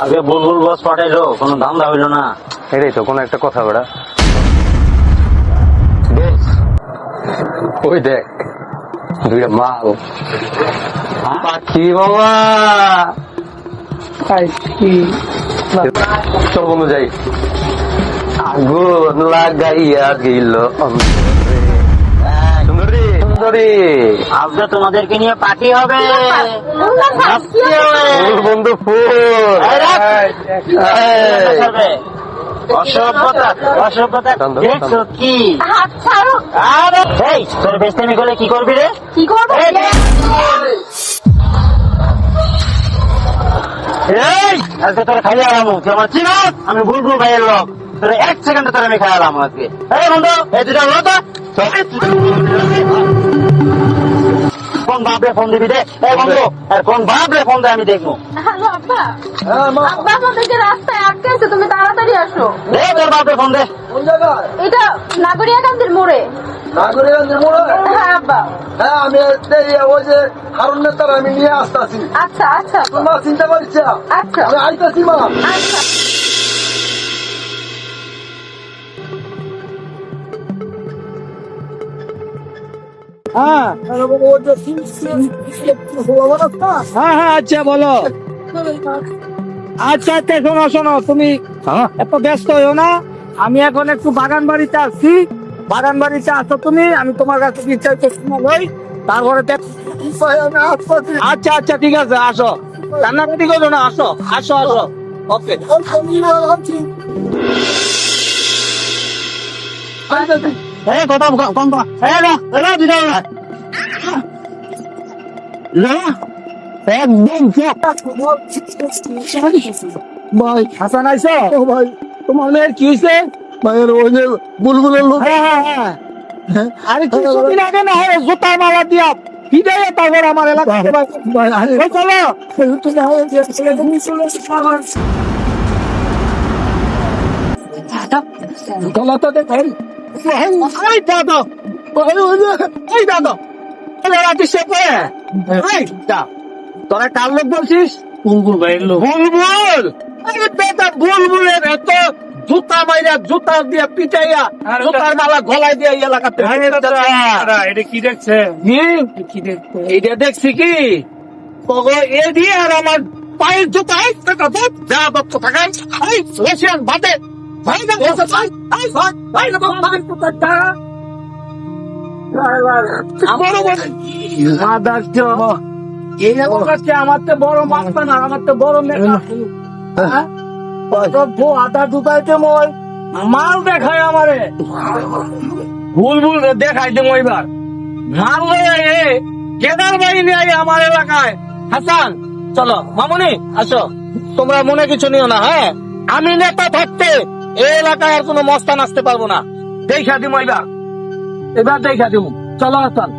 আগে বুলবুল বস পাঠাইলো, কোনো ধান্দা হইলো না। এটাই তো কোনো একটা কথা বেড়া। ওই দেখ দুইটা মাল পাখি বাবা। চল বন্ধু যাই। আগুন লাগাইয়া দিল সুন্দরী সুন্দরী। আজকে তোমাদেরকে নিয়ে পার্টি হবে। ফুল বন্ধু ফুল। অসভ্যতা অসভ্যতা দেখছো কি? আরে এই তোর বেস্তামি করলে কি করবি রে? কি করবো? এই আজকে তোর খাইয়ে আলাম, তুই আমার চিনাস, আমি বুলবুল ভাইয়ের লোক। তোর 1 সেকেন্ডে তোর আমি খাই আলাম আজকে। এই বন্ধু এই দুটা হলো তো কোন বাপরে ফোন দিবি রে? এই বন্ধু আর কোন বাপরে ফোন দেয় আমি দেখবো। হ্যালো আব্বা। আব্বা আমাদেরকে রাস্তায় আটকেছে, তুমি তাড়াতাড়ি আসো। দে তোর বাপরে ফোন দে। কোন জায়গায়? এটা নাগরিয়াকান্তের মোড়ে। নাগরিকগঞ্জের মোড়ে? হ্যাঁ আব্বা। হ্যাঁ আমি ওই যে হারুন নেতার আমি নিয়ে আসতেছি। আচ্ছা আচ্ছা মা চিন্তা করিস না। আচ্ছা আমি আইতাছি মা। আচ্ছা। হ্যাঁ হ্যাঁ আচ্ছা বলো। আচ্ছা আচ্ছা শোনো শোনো, তুমি এত ব্যস্ত হইও না। আমি এখন একটু বাগান বাড়িতে আসছি। বাগান বাড়িতে আসো তুমি, আমি তোমার কাছে বিস্তারিত শুনবই। তারপরে আচ্ছা আচ্ছা ঠিক আছে, আসো। রান্নাবাড়ি করো না, আসো আসো আসো। ওকে কথা কম একদম ভাই হাসান আইসো ভাই। তোমার মেয়ের কি হয়েছে? ভাইয়ের ওই যে বুলবুলের লোক। হ্যাঁ হ্যাঁ হ্যাঁ। আরে কিছুদিন আগে না হয় জুতা মারা দিয়া ফিটাই তারপর আমার এলাকায় চলো চলো তো দেখ। এই দাদা এই দাদা তোরা কার লোক বলছিস? বুলবুল ভাইয়ের লোক। বুলবুল বুলবুলের এত জুতা মাইরা জুতা দিয়া পিটাইয়া জুতার মালা গলায় দিয়া এলাকাতে এটা কি দেখছে? কি দেখছে? এইটা দেখছি কি এ দিয়ে আর আমার পায়ের জুতা যা দত্ত থাকায় রশিয়ান বাদে আমার তো বড় মাস্তা না, আমার তো বড় নেতা। আদা ঢুকাইতে মই মাল দেখায় আমারে। বুলবুল দেখাই দেবো এবার মাল কেদার বাহিনী আমার এলাকায়। হাসান চলো মামুনি আসো, তোমরা মনে কিছু নিও না। হ্যাঁ আমি নেতা থাকতে এই এলাকায় আর কোনো মস্তান আসতে পারবো না। দেখা দিব এবার, এবার দেখা দিব। চলো হাসান।